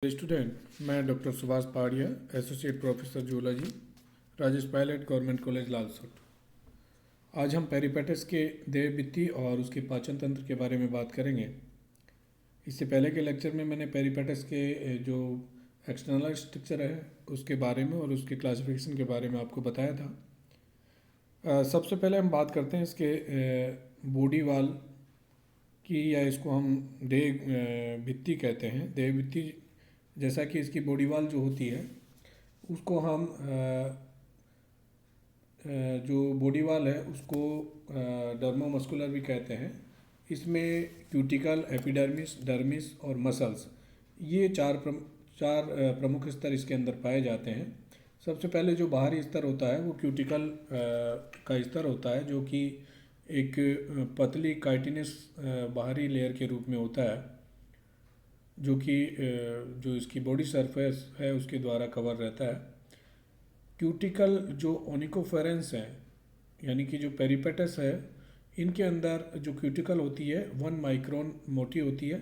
Student, मैं doctor Subhash Pahadia, associate professor zoology, Rajesh Pilot, government college Lalsot. आज हम पेरिपेटस के देह भित्ति और उसके पाचन तंत्र के बारे में बात करेंगे। इससे पहले के लेक्चर में मैंने पेरिपेटस के जो एक्सटर्नल स्ट्रक्चर है उसके बारे में और उसके क्लासिफिकेशन के बारे में आपको बताया था। सबसे पहले हम बात करते हैं इसके बॉडी वाल की, या इसको हम देह भित्ति कहते हैं। देह भित्ति, जैसा कि इसकी बॉडी वाल जो होती है उसको हम जो बॉडी वाल है उसको डर्मोमस्कुलर भी कहते हैं। इसमें क्यूटिकल, एपिडर्मिस, डर्मिस और मसल्स, ये चार प्रमुख स्तर इसके अंदर पाए जाते हैं। सबसे पहले जो बाहरी स्तर होता है वो क्यूटिकल का स्तर होता है, जो कि एक पतली काइटिनस बाहरी लेयर के रूप में होता है, जो कि जो इसकी बॉडी सरफेस है उसके द्वारा कवर रहता है। क्यूटिकल जो ओनिकोफेरेंस है, यानी कि जो पेरिपेटस है, इनके अंदर जो क्यूटिकल होती है 1 माइक्रोन मोटी होती है,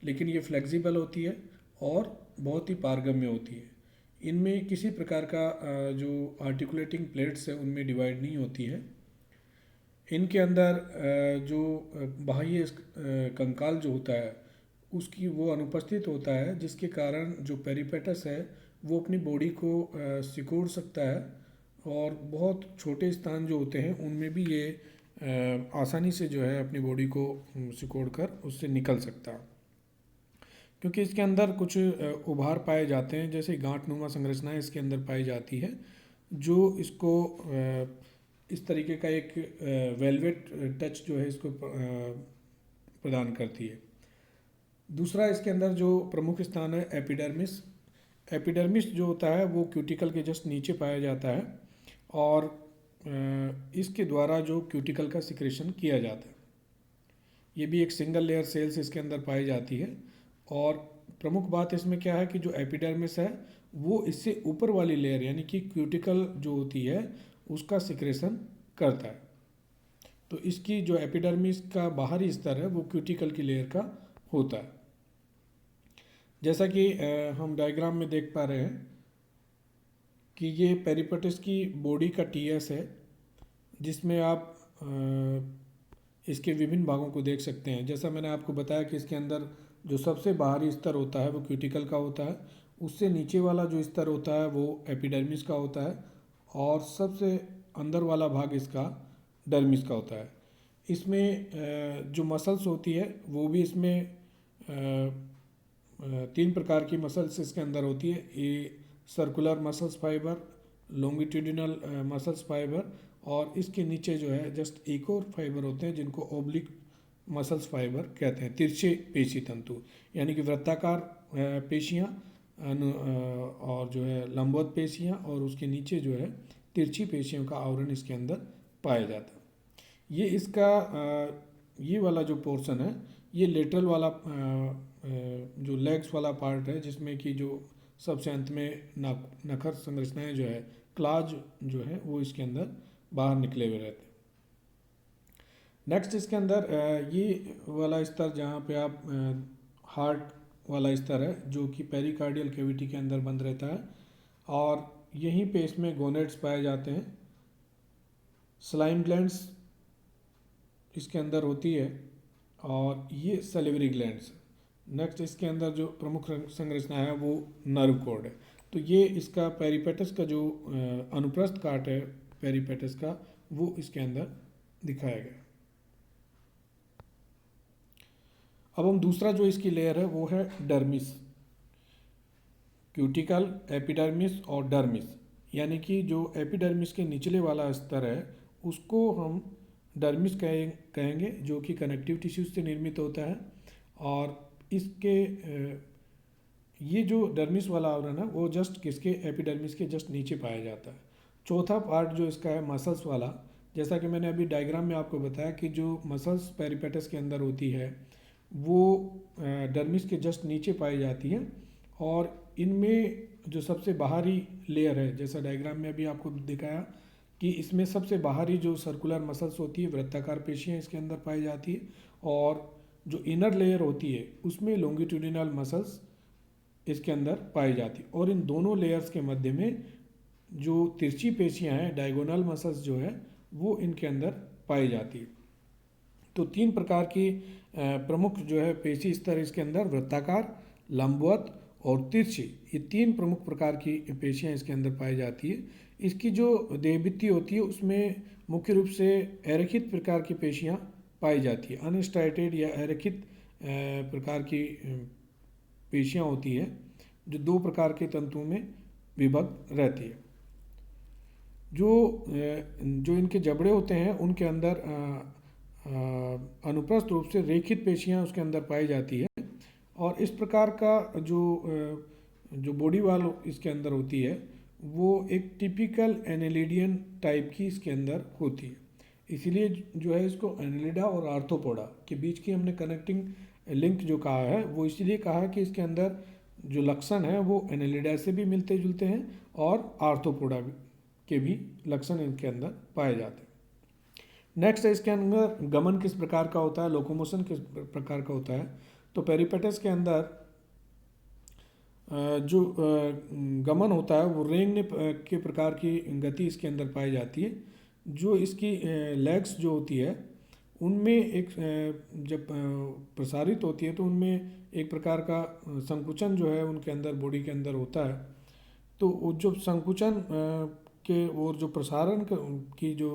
लेकिन ये फ्लेक्सिबल होती है और बहुत ही पारगम्य होती है। इनमें किसी प्रकार का जो आर्टिकुलेटिंग प्लेट्स है उनमें डिवाइड नहीं होती है। इनके अंदर जो बाह्य कंकाल जो होता है उसकी वो अनुपस्थित होता है, जिसके कारण जो पेरिपेटस है वो अपनी बॉडी को सिकोड़ सकता है, और बहुत छोटे स्थान जो होते हैं उनमें भी ये आसानी से जो है अपनी बॉडी को सिकोड़ कर उससे निकल सकता है। क्योंकि इसके अंदर कुछ उभार पाए जाते हैं, जैसे गांठनुमा संरचनाएं इसके अंदर पाई जाती है, जो इसको इस तरीके का एक वेलवेट टच जो है इसको प्रदान करती है। दूसरा इसके अंदर जो प्रमुख स्थान है एपिडर्मिस। एपिडर्मिस जो होता है वो क्यूटिकल के जस्ट नीचे पाया जाता है, और इसके द्वारा जो क्यूटिकल का सिक्रेशन किया जाता है। ये भी एक सिंगल लेयर सेल्स इसके अंदर पाई जाती है। और प्रमुख बात इसमें क्या है कि जो एपिडर्मिस है वो इससे ऊपर वाली लेयर, यानी कि क्यूटिकल जो होती है उसका सिक्रेशन करता है। तो इसकी जो एपिडर्मिस का बाहरी स्तर है वो क्यूटिकल की लेयर का होता है। जैसा कि हम डायग्राम में देख पा रहे हैं कि ये पेरिपेटस की बॉडी का टीएस है, जिसमें आप इसके विभिन्न भागों को देख सकते हैं। जैसा मैंने आपको बताया कि इसके अंदर जो सबसे बाहरी स्तर होता है वो क्यूटिकल का होता है, उससे नीचे वाला जो स्तर होता है वो एपिडर्मिस का होता है, और सबसे अंदर वाला भाग इसका डर्मिस का होता है। इसमें जो मसल्स होती है वो भी इसमें 3 प्रकार की मसल्स इसके अंदर होती है। ये circular muscles fibre, longitudinal muscles fibre, और इसके नीचे जो है जस्ट एक और फाइबर होते हैं जिनको ओब्लिक मसल्स फाइबर कहते हैं। तिरछे पेशी तंतु, यानी कि वृत्ताकार पेशियाँ और जो है लंबवत पेशियाँ, और उसके नीचे जो है तिरछी पेशियों का आवरण इसके अंदर पाया जाता है। ये इसका ये वाला जो पोर्शन है ये लेटरल वाला जो लेग्स वाला पार्ट है, जिसमें कि जो सबसे अंत में नखर संरचनाएं जो है, क्लाज जो है वो इसके अंदर बाहर निकले हुए रहते हैं। नेक्स्ट इसके अंदर ये वाला स्तर जहाँ पे आप हार्ट वाला स्तर है, जो कि पेरिकार्डियल कैविटी के अंदर बंद रहता है, और यहीं पे इसमें गोनेड्स पाए जाते हैं। स्लाइम ग्लैंड्स इसके अंदर होती है, और ये सलिवरी ग्लैंड्स। नेक्स्ट इसके अंदर जो प्रमुख संरचना है वो नर्व कॉर्ड है। तो ये इसका पेरिपेटस का जो अनुप्रस्थ काट है पेरिपेटस का, वो इसके अंदर दिखाया गया। अब हम दूसरा जो इसकी लेयर है वो है डर्मिस। क्यूटिकल, एपिडर्मिस और डर्मिस, यानी कि जो एपिडर्मिस के निचले वाला स्तर है उसको हम डर्मिस कहेंगे, जो कि कनेक्टिव टिश्यूज से निर्मित होता है। और इसके ये जो डर्मिस वाला आवरण है वो जस्ट किसके एपिडर्मिस के जस्ट नीचे पाया जाता है। चौथा पार्ट जो इसका है मसल्स वाला, जैसा कि मैंने अभी डायग्राम में आपको बताया कि जो मसल्स पेरिपेटस के अंदर होती है वो डर्मिस के जस्ट नीचे पाई जाती है, और इनमें जो सबसे बाहरी लेयर है, जैसा डायग्राम में अभी आपको दिखाया कि इसमें सबसे बाहरी जो सर्कुलर मसल्स होती है, वृत्ताकार पेशियाँ इसके अंदर पाई जाती है, और जो इनर लेयर होती है उसमें लॉन्गिट्यूडिनल मसल्स इसके अंदर पाई जाती है। और इन दोनों लेयर्स के मध्य में जो तिरछी पेशियां हैं, डायगोनल मसल्स जो है, वो इनके अंदर पाई जाती है। तो 3 प्रकार की प्रमुख जो है पेशी स्तर इसके अंदर वृत्ताकार, लंबवत और तिरछी, ये 3 प्रमुख प्रकार की पेशियां इसके अंदर पाई जाती है। इसकी जो देहभित्ति होती है उसमें मुख्य रूप से एरेखित प्रकार की पेशियां पाई जाती है। अनस्ट्राइटेड या एरेखित प्रकार की पेशियां होती है जो 2 प्रकार के तंतुओं में विभक्त रहती है। जो इनके जबड़े होते हैं उनके अंदर अनुप्रस्थ रूप से रेखित पेशियां उसके अंदर पाई जाती है। और इस प्रकार का जो बॉडी वॉल इसके अंदर होती है वो एक टिपिकल एनेलिडियन टाइप की इसके अंदर होती है। इसीलिए जो है इसको एनेलिडा और आर्थ्रोपोडा के बीच की हमने कनेक्टिंग लिंक जो कहा है वो इसलिए कहा है कि इसके अंदर जो लक्षण है वो एनेलिडा से भी मिलते जुलते हैं और आर्थ्रोपोडा के भी लक्षण इनके अंदर पाए जाते हैं। नेक्स्ट है इसके अंदर गमन किस प्रकार का होता है, लोकोमोशन किस प्रकार का होता है। तो पेरिपेटस के अंदर जो गमन होता है वो रेंगने के प्रकार की गति इसके अंदर पाई जाती है। जो इसकी लेग्स जो होती है उनमें एक जब प्रसारित होती है तो उनमें एक प्रकार का संकुचन जो है उनके अंदर बॉडी के अंदर होता है। तो वो जो संकुचन के और जो प्रसारण की जो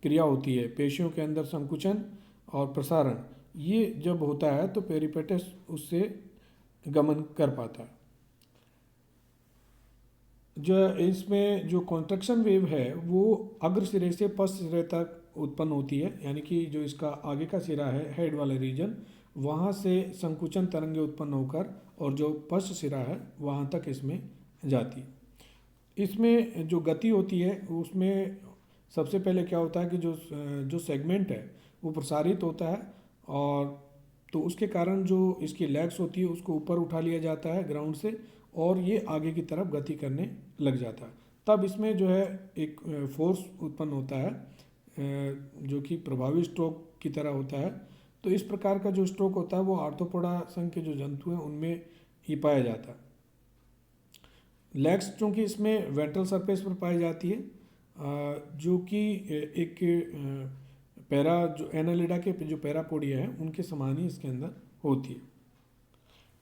क्रिया होती है, पेशियों के अंदर संकुचन और प्रसारण, ये जब होता है तो पेरिपेटस उससे गमन कर पाता है। जो इसमें जो कॉन्ट्रैक्शन वेव है वो अग्र सिरे से पश्च सिरे तक उत्पन्न होती है, यानी कि जो इसका आगे का सिरा है, हेड वाला रीजन, वहाँ से संकुचन तरंगें उत्पन्न होकर और जो पश्च सिरा है वहाँ तक इसमें जाती है। इसमें जो गति होती है उसमें सबसे पहले क्या होता है कि जो सेगमेंट है वो प्रसारित होता है और तो उसके कारण जो इसकी लेग्स होती है उसको ऊपर उठा लिया जाता है ग्राउंड से और ये आगे की तरफ गति करने लग जाता है। तब इसमें जो है एक फोर्स उत्पन्न होता है जो कि प्रभावी स्ट्रोक की तरह होता है। तो इस प्रकार का जो स्ट्रोक होता है वो आर्थ्रोपोडा संघ के जो जंतु हैं उनमें ही पाया जाता है। लेग्स चूँकि इसमें वेंट्रल सरफेस पर पाई जाती है जो कि एक पैरा जो एनालिडा के जो पैरापोडिया है उनके समान ही इसके अंदर होती है।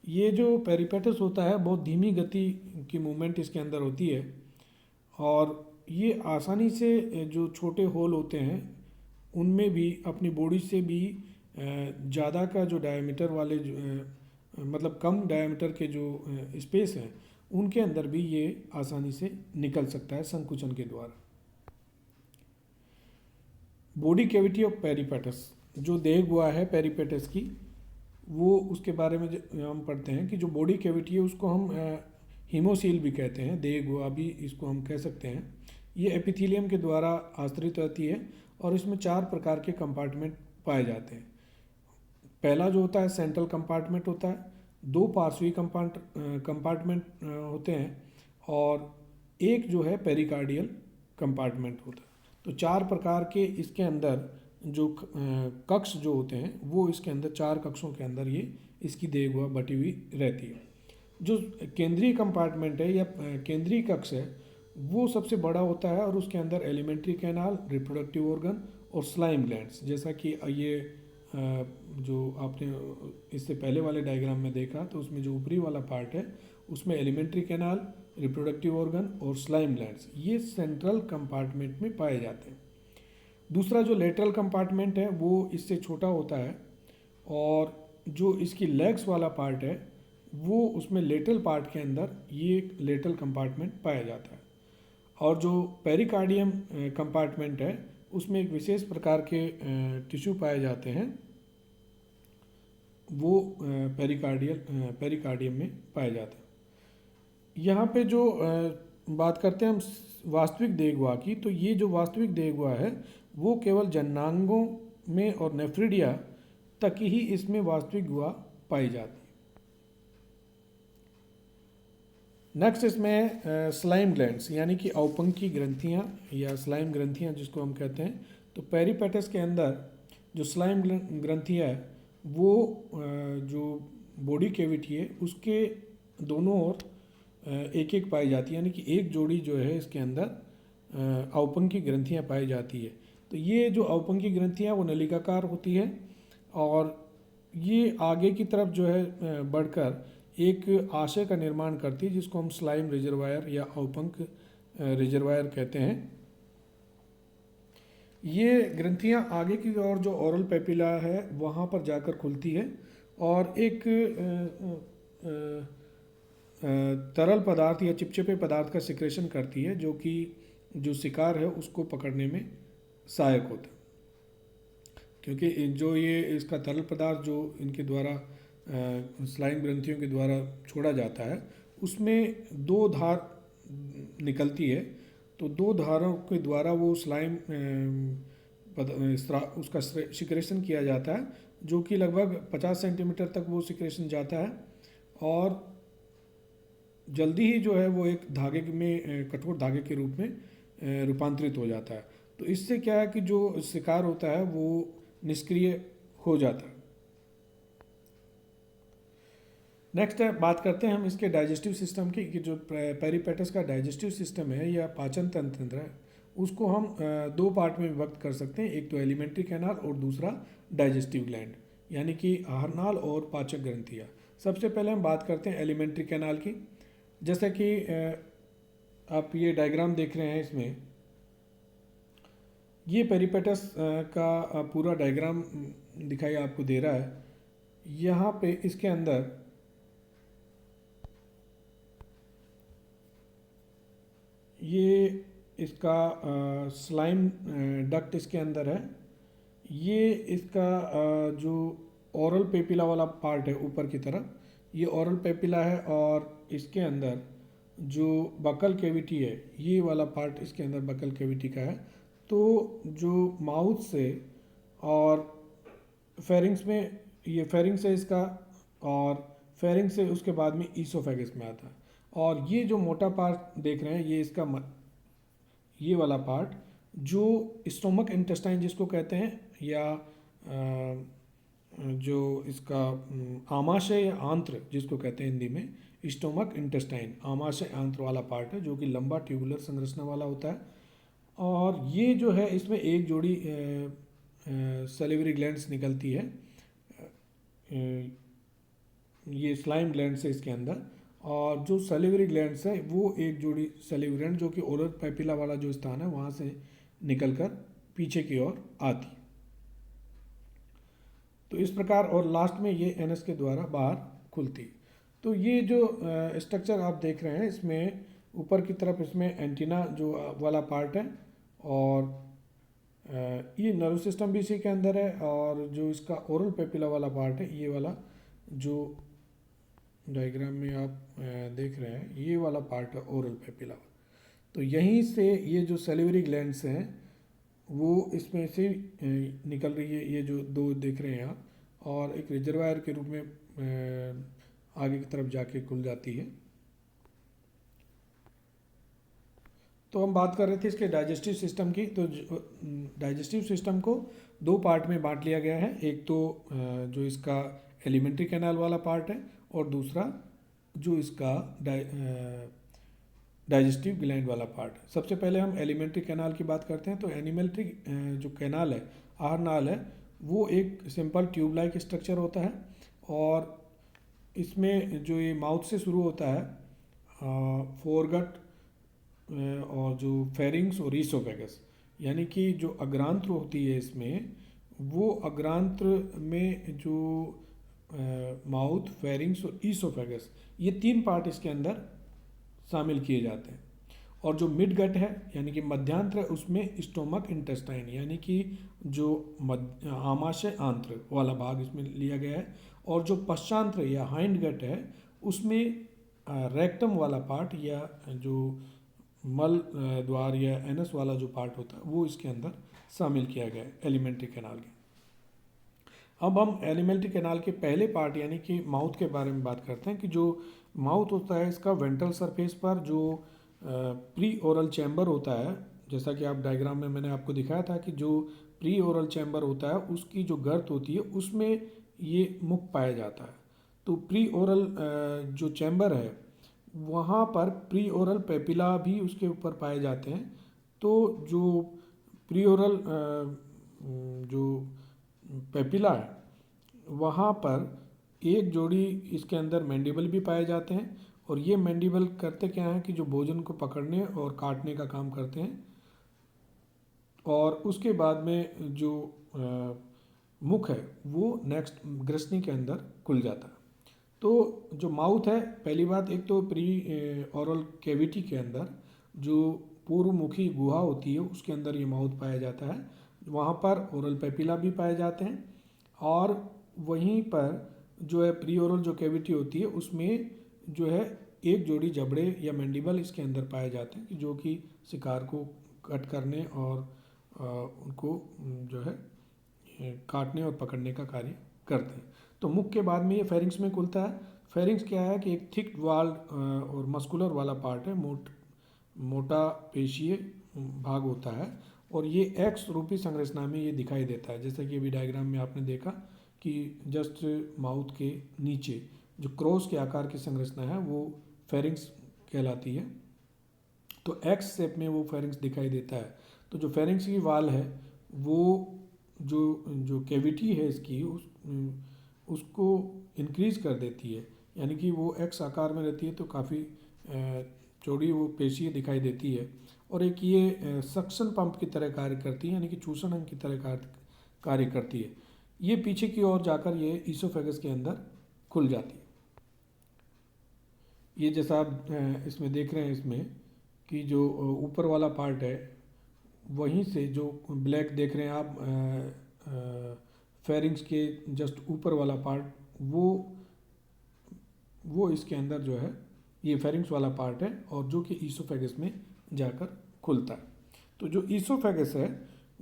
ये जो पेरिपेटस होता है बहुत धीमी गति की मूवमेंट इसके अंदर होती है और ये आसानी से जो छोटे होल होते हैं उनमें भी अपनी बॉडी से भी ज़्यादा का जो डायमीटर वाले मतलब कम डायमीटर के जो स्पेस हैं उनके अंदर भी ये आसानी से निकल सकता है संकुचन के द्वारा। बॉडी कैविटी ऑफ पेरिपेटस, जो देह गुहा है पेरिपेटस की, वो उसके बारे में हम पढ़ते हैं कि जो बॉडी कैविटी है उसको हम हीमोसील भी कहते हैं, देह गुहा भी इसको हम कह सकते हैं। ये एपिथेलियम के द्वारा आश्रित रहती है और इसमें 4 प्रकार के कंपार्टमेंट पाए जाते हैं। पहला जो होता है सेंट्रल कंपार्टमेंट होता है, 2 पार्श्वी कंपार्टमेंट होते हैं और एक जो है पेरिकार्डियल कंपार्टमेंट होता है। तो 4 प्रकार के इसके अंदर जो कक्ष जो होते हैं वो इसके अंदर 4 कक्षों के अंदर ये इसकी देह गुहा बटी हुई रहती है। जो केंद्रीय कंपार्टमेंट है या केंद्रीय कक्ष है वो सबसे बड़ा होता है और उसके अंदर एलिमेंट्री कैनाल, रिप्रोडक्टिव ऑर्गन और स्लाइम ग्लैंड्स, जैसा कि ये जो आपने इससे पहले वाले डायग्राम में देखा तो उसमें जो ऊपरी वाला पार्ट है उसमें एलिमेंट्री कैनाल, रिप्रोडक्टिव ऑर्गन और स्लाइम ग्लैंड्स ये सेंट्रल कंपार्टमेंट में पाए जाते हैं। दूसरा जो लेटरल कंपार्टमेंट है वो इससे छोटा होता है और जो इसकी लेग्स वाला पार्ट है वो उसमें लेटरल पार्ट के अंदर ये लेटरल कंपार्टमेंट पाया जाता है। और जो पेरिकार्डियम कंपार्टमेंट है उसमें एक विशेष प्रकार के टिश्यू पाए जाते हैं, वो पेरिकार्डियम में पाए जाते हैं। यहाँ पे जो बात करते हैं हम वास्तविक देह गुहा की, तो ये जो वास्तविक देह गुहा है वो केवल जननांगों में और नेफ्रिडिया तक ही इसमें वास्तविक गुहा पाई जाती है। नेक्स्ट इसमें स्लाइम ग्लैंड्स यानी कि औपंकी ग्रंथियाँ या स्लाइम ग्रंथियाँ जिसको हम कहते हैं। तो पेरिपेटस के अंदर जो स्लाइम ग्रंथियाँ है वो जो बॉडी कैविटी है उसके दोनों ओर एक एक पाई जाती है, यानी कि एक जोड़ी जो है इसके अंदर अवपंकी ग्रंथियाँ पाई जाती है। तो ये जो अवपंकी ग्रंथियाँ वो नलिकाकार होती है और ये आगे की तरफ जो है बढ़कर एक आशय का निर्माण करती है, जिसको हम स्लाइम रिजर्वायर या अवपंक रिजर्वायर कहते हैं। ये ग्रंथियाँ आगे की ओर जो ओरल पेपिला है वहाँ पर जाकर खुलती है और एक तरल पदार्थ या चिपचिपे पदार्थ का सिक्रेशन करती है, जो कि जो शिकार है उसको पकड़ने में सहायक होता है। क्योंकि जो ये इसका तरल पदार्थ जो इनके द्वारा स्लाइम ग्रंथियों के द्वारा छोड़ा जाता है उसमें दो धार निकलती है। तो दो धारों के द्वारा वो स्लाइम उसका सिक्रेशन किया जाता है, जो कि लगभग 50 सेंटीमीटर तक वो सिक्रेशन जाता है और जल्दी ही जो है वो एक धागे में कठोर धागे के रूप में रूपांतरित हो जाता है। तो इससे क्या है कि जो शिकार होता है वो निष्क्रिय हो जाता है। नेक्स्ट है, बात करते हैं हम इसके डाइजेस्टिव सिस्टम की, कि जो पेरिपेटस का डाइजेस्टिव सिस्टम है या पाचन तंत्र है उसको हम दो पार्ट में विभक्त कर सकते हैं। एक तो एलिमेंट्री कैनाल और दूसरा डाइजेस्टिव ग्लैंड, यानी कि आहारनाल और पाचक ग्रंथियाँ। सबसे पहले हम बात करते हैं एलिमेंट्री कैनाल की। जैसे कि आप ये डायग्राम देख रहे हैं, इसमें ये पेरिपेटस का पूरा डायग्राम दिखाई आपको दे रहा है। यहाँ पे इसके अंदर ये इसका स्लाइम डक्ट इसके अंदर है। ये इसका जो ओरल पेपिला वाला पार्ट है ऊपर की तरफ, ये ओरल पेपिला है और इसके अंदर जो बकल कैविटी है ये वाला पार्ट इसके अंदर बकल कैविटी का है। तो जो माउथ से और फेरिंग्स में, ये फेरिंग्स है इसका, और फेरिंग्स से उसके बाद में ईसोफेगस में आता है। और ये जो मोटा पार्ट देख रहे हैं ये इसका ये वाला पार्ट जो स्टोमक इंटेस्टाइन जिसको कहते हैं, या जो इसका आमाशय या आंत्र जिसको कहते हैं हिंदी में, स्टोमक इंटेस्टाइन आमाशय आंत्र वाला पार्ट है, जो कि लंबा ट्यूबुलर संरचना वाला होता है। और ये जो है इसमें एक जोड़ी सैलिवरी ग्लैंड्स निकलती है, ये स्लाइम ग्लैंड से इसके अंदर। और जो सैलिवरी ग्लैंड्स है वो एक जोड़ी सैलिवरी ग्लैंड जो कि ओरल पेपिला वाला जो स्थान है वहाँ से निकलकर पीछे की ओर आती। तो इस प्रकार, और लास्ट में ये एनस के द्वारा बाहर खुलती। तो ये जो स्ट्रक्चर आप देख रहे हैं, इसमें ऊपर की तरफ इसमें एंटीना जो वाला पार्ट है, और ये नर्व सिस्टम भी इसी के अंदर है। और जो इसका ओरल पेपिला वाला पार्ट है, ये वाला जो डायग्राम में आप देख रहे हैं, ये वाला पार्ट है ओरल पेपिला। तो यहीं से ये जो सैलिवरी ग्लैंड्स हैं वो इसमें से निकल रही है, ये जो दो देख रहे हैं आप, और एक रिजर्वायर के रूप में आगे की तरफ जाके खुल जाती है। तो हम बात कर रहे थे इसके डाइजेस्टिव सिस्टम की। तो डाइजेस्टिव सिस्टम को दो पार्ट में बांट लिया गया है। एक तो जो इसका एलिमेंट्री कैनाल वाला पार्ट है, और दूसरा जो इसका डाइजेस्टिव ग्लैंड वाला पार्ट है। सबसे पहले हम एलिमेंट्री कैनाल की बात करते हैं। तो एलिमेंट्री जो कैनाल है, आहारनाल है, वो एक सिंपल ट्यूब लाइक स्ट्रक्चर होता है, और इसमें जो ये माउथ से शुरू होता है, फोरगट और जो फेरिंग्स और ईसोफेगस, यानी कि जो अग्रांत्र होती है इसमें, वो अग्रांत्र में जो माउथ, फेरिंग्स और ईसोफेगस, ये तीन पार्ट इसके अंदर शामिल किए जाते हैं। और जो मिड गट है यानी कि मध्यांत्र है, उसमें स्टोमक इंटेस्टाइन यानी कि जो आमाशय आंत्र वाला भाग इसमें लिया गया है। और जो पश्चांत्र या हाइंड गट है उसमें रेक्टम वाला पार्ट या जो मल द्वार या एनस वाला जो पार्ट होता है वो इसके अंदर शामिल किया गया है एलिमेंट्री कैनाल के। अब हम एलिमेंट्री कैनाल के पहले पार्ट यानी कि माउथ के बारे में बात करते हैं। कि जो माउथ होता है इसका वेंट्रल सरफेस पर जो प्री ओरल चैम्बर होता है, जैसा कि आप डायग्राम में मैंने आपको दिखाया था कि जो प्री ओरल चैम्बर होता है उसकी जो गर्त होती है उसमें ये मुख पाया जाता है। तो प्री ओरल जो चैम्बर है वहाँ पर प्री ओरल पेपिला भी उसके ऊपर पाए जाते हैं। तो जो प्री ओरल जो पेपिला है वहाँ पर एक जोड़ी इसके अंदर मैंडिबल भी पाए जाते हैं, और ये मैंडिबल करते क्या हैं कि जो भोजन को पकड़ने और काटने का काम करते हैं। और उसके बाद में जो मुख है वो नेक्स्ट ग्रसनी के अंदर खुल जाता है। तो जो माउथ है, पहली बात एक तो प्री ओरल कैविटी के अंदर जो पूर्वमुखी गुहा होती है उसके अंदर ये माउथ पाया जाता है, वहाँ पर ओरल पेपिला भी पाए जाते हैं। और वहीं पर जो है प्री ओरल जो कैविटी होती है उसमें जो है एक जोड़ी जबड़े या मैंडिबल इसके अंदर पाए जाते हैं, जो कि शिकार को कट करने और उनको जो है काटने और पकड़ने का कार्य करते हैं। तो मुख के बाद में ये फेरिंग्स में खुलता है। फेरिंग्स क्या है कि एक थिक वाल और मस्कुलर वाला पार्ट है, मोटा पेशीय भाग होता है, और ये एक्स रूपी संरचना में ये दिखाई देता है। जैसा कि अभी डायग्राम में आपने देखा कि जस्ट माउथ के नीचे जो क्रॉस के आकार की संरचना है वो फेरिंग्स कहलाती है। तो एक्स शेप में वो फेरिंग्स दिखाई देता है। तो जो फेरिंग्स की वाल है वो जो जो कैविटी है इसकी उसको इंक्रीज कर देती है, यानी कि वो एक्स आकार में रहती है तो काफ़ी चौड़ी वो पेशी दिखाई देती है। और एक ये सक्शन पंप की तरह कार्य करती है, यानी कि चूषण अंग की तरह कार्य करती है। ये पीछे की ओर जाकर ये ईसोफेगस के अंदर खुल जाती है। ये जैसा आप इसमें देख रहे हैं इसमें कि जो ऊपर वाला पार्ट है वहीं से जो ब्लैक देख रहे हैं आप फेरिंग्स के जस्ट ऊपर वाला पार्ट वो इसके अंदर जो है ये फेरिंग्स वाला पार्ट है, और जो कि ईसोफेगस में जाकर खुलता है। तो जो ईसोफेगस है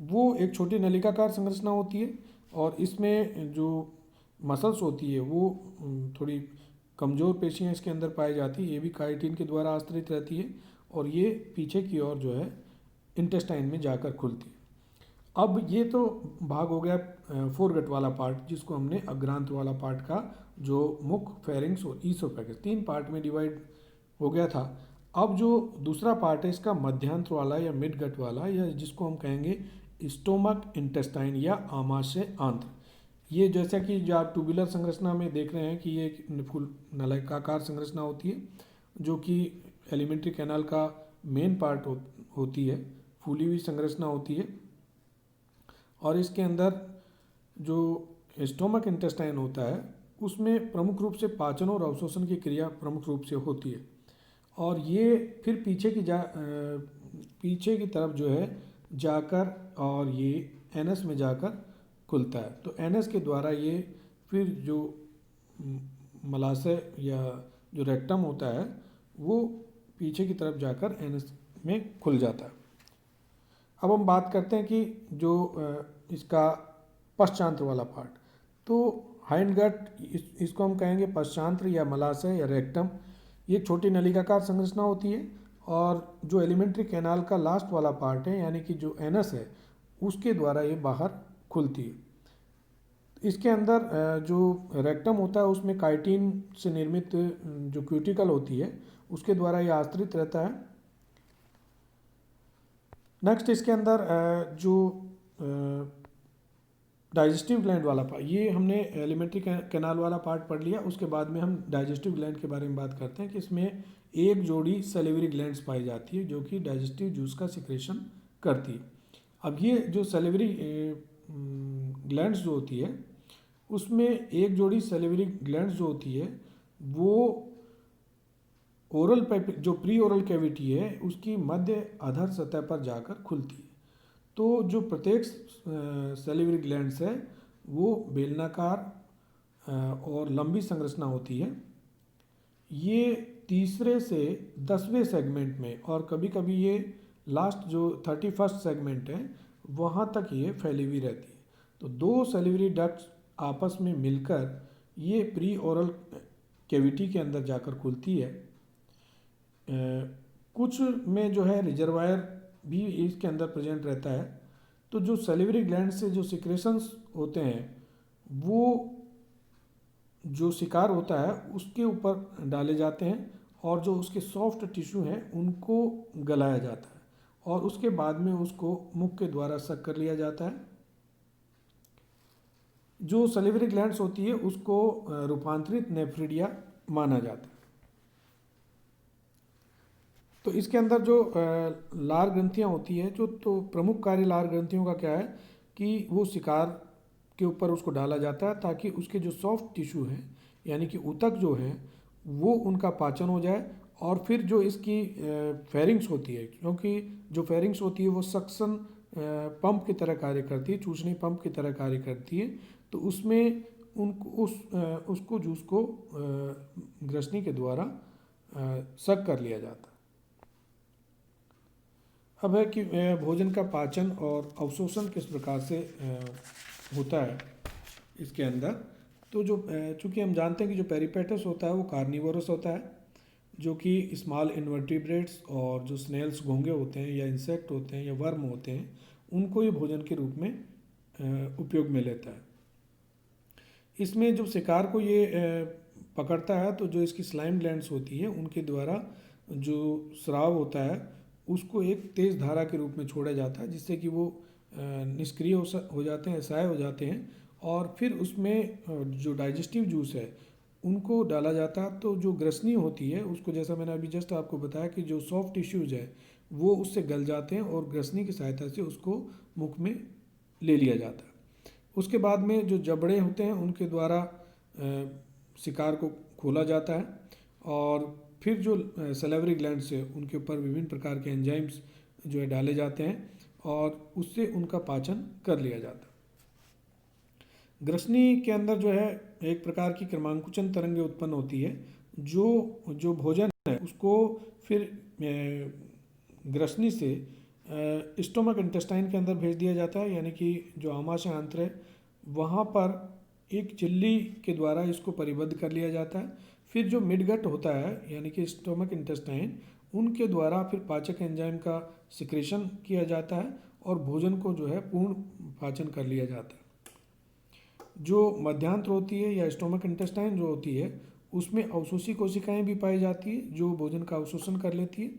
वो एक छोटी नलिकाकार संरचना होती है, और इसमें जो मसल्स होती है वो थोड़ी कमज़ोर पेशियाँ इसके अंदर पाई जाती है। ये भी काइटिन के द्वारा आश्रित रहती है, और ये पीछे की ओर जो है इंटेस्टाइन में जाकर खुलती है। अब ये तो भाग हो गया फोरगट वाला पार्ट, जिसको हमने अग्रांत वाला पार्ट का जो मुख, फेरिंग्स और ईसोफेगस 3 पार्ट में डिवाइड हो गया था। अब जो दूसरा पार्ट है इसका मध्यांत्र वाला या मिड गट वाला, या जिसको हम कहेंगे स्टोमक इंटेस्टाइन या आमाशय आंत्र। ये जैसा कि जो आप ट्यूबुलर संरचना में देख रहे हैं कि ये फुल नलिकाकार संरचना होती है, जो कि एलिमेंट्री कैनाल का मेन पार्ट होती है, फूली हुई संरचना होती है। और इसके अंदर जो स्टोमक इंटेस्टाइन होता है उसमें प्रमुख रूप से पाचन और अवशोषण की क्रिया प्रमुख रूप से होती है, और ये फिर पीछे की तरफ जो है जाकर और ये एनस में जाकर खुलता है। तो एनस के द्वारा ये फिर जो मलाशय या जो रेक्टम होता है वो पीछे की तरफ जाकर एनस में खुल जाता है। अब हम बात करते हैं कि जो इसका पश्चांत्र वाला पार्ट, तो हाइंड गट इसको हम कहेंगे पश्चांत्र या मलाशय या रेक्टम। ये छोटी नलिकाकार संरचना होती है, और जो एलिमेंट्री कैनाल का लास्ट वाला पार्ट है यानी कि जो एनस है उसके द्वारा ये बाहर खुलती है। इसके अंदर जो रेक्टम होता है उसमें काइटिन से निर्मित जो क्यूटिकल होती है उसके द्वारा ये आश्रित रहता है। नेक्स्ट इसके अंदर जो डाइजेस्टिव ग्लैंड वाला पार्ट, ये हमने एलिमेंट्री कैनाल वाला पार्ट पढ़ लिया। उसके बाद में हम डाइजेस्टिव ग्लैंड के बारे में बात करते हैं कि इसमें एक जोड़ी सैलिवरी ग्लैंड्स पाई जाती है जो कि डाइजेस्टिव जूस का सिक्रेशन करती है। अब ये जो सैलिवरी ग्लैंड्स जो होती है उसमें एक जोड़ी सैलिवरी ग्लैंड्स जो होती है वो ओरल पाइप जो प्री ओरल कैविटी है उसकी मध्य अधर सतह पर जाकर खुलती है। तो जो प्रत्येक सैलिवरी ग्लैंड्स है वो बेलनाकार और लंबी संरचना होती है। ये तीसरे से 10वें सेगमेंट में, और कभी कभी ये लास्ट जो 31st सेगमेंट है वहाँ तक ये फैली हुई रहती है। तो दो सैलिवरी डक्ट्स आपस में मिलकर ये प्री ओरल कैविटी के अंदर जाकर खुलती है। कुछ में जो है रिजर्वायर भी इसके अंदर प्रेजेंट रहता है। तो जो सैलिवरी ग्लैंड से जो सिक्रेशंस होते हैं वो जो शिकार होता है उसके ऊपर डाले जाते हैं और जो उसके सॉफ्ट टिश्यू हैं उनको गलाया जाता है और उसके बाद में उसको मुख के द्वारा सक कर लिया जाता है। जो सलिवरी ग्लैंड्स होती है उसको रूपांतरित नेफ्रिडिया माना जाता है। तो इसके अंदर जो लार ग्रंथियाँ होती है जो, तो प्रमुख कार्य लार ग्रंथियों का क्या है कि वो शिकार के ऊपर उसको डाला जाता है ताकि उसके जो सॉफ्ट टिश्यू हैं यानी कि ऊतक जो हैं वो उनका पाचन हो जाए। और फिर जो इसकी फेरिंग्स होती है, क्योंकि जो फेरिंग्स होती है वो सक्शन पंप की तरह कार्य करती है, चूसनी पंप की तरह कार्य करती है। तो उसमें उनको उसको जूस को ग्रसनी के द्वारा सक कर लिया जाता है। अब है कि भोजन का पाचन और अवशोषण किस प्रकार से होता है इसके अंदर। तो जो चूँकि हम जानते हैं कि जो पेरिपेटस होता है वो कार्निवोरस होता है, जो कि स्मॉल इन्वर्टिब्रेट्स और जो स्नेल्स घोंगे होते हैं या इंसेक्ट होते हैं या वर्म होते हैं उनको ये भोजन के रूप में उपयोग में लेता है। इसमें जो शिकार को ये पकड़ता है तो जो इसकी स्लाइम ग्लैंड्स होती है उनके द्वारा जो स्राव होता है उसको एक तेज़ धारा के रूप में छोड़ा जाता है, जिससे कि वो निष्क्रिय हो जाते हैं, असाय हो जाते हैं। और फिर उसमें जो डाइजेस्टिव जूस है उनको डाला जाता है। तो जो ग्रसनी होती है उसको, जैसा मैंने अभी जस्ट आपको बताया कि जो सॉफ्ट टिश्यूज़ है वो उससे गल जाते हैं और ग्रसनी की सहायता से उसको मुख में ले लिया जाता है। उसके बाद में जो जबड़े होते हैं उनके द्वारा शिकार को खोला जाता है और फिर जो सलेवरी ग्लैंड्स है उनके ऊपर विभिन्न प्रकार के एंजाइम्स जो है डाले जाते हैं और उससे उनका पाचन कर लिया जाता है। ग्रसनी के अंदर जो है एक प्रकार की क्रमांकुचन तरंगें उत्पन्न होती है। जो भोजन है उसको फिर ग्रसनी से स्टोमक इंटेस्टाइन के अंदर भेज दिया जाता है, यानी कि जो आमाशय अंत्र है वहाँ पर एक झिल्ली के द्वारा इसको परिबद्ध कर लिया जाता है। फिर जो मिडगट होता है यानी कि स्टोमक इंटेस्टाइन उनके द्वारा फिर पाचक एंजाइम का सिक्रेशन किया जाता है और भोजन को जो है पूर्ण पाचन कर लिया जाता है। जो मध्यांत्र होती है या स्टोमक इंटेस्टाइन जो होती है उसमें अवशोषी कोशिकाएं भी पाई जाती है जो भोजन का अवशोषण कर लेती है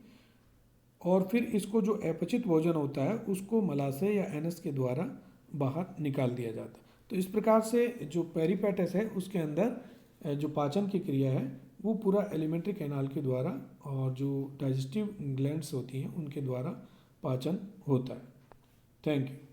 और फिर इसको जो अपचित भोजन होता है उसको मलाशय या एनस के द्वारा बाहर निकाल दिया जाता है। तो इस प्रकार से जो पेरिपेटस है उसके अंदर जो पाचन की क्रिया है वो पूरा एलिमेंट्री कैनाल के द्वारा और जो डाइजेस्टिव ग्लैंड्स होती हैं उनके द्वारा पाचन होता है। Thank you.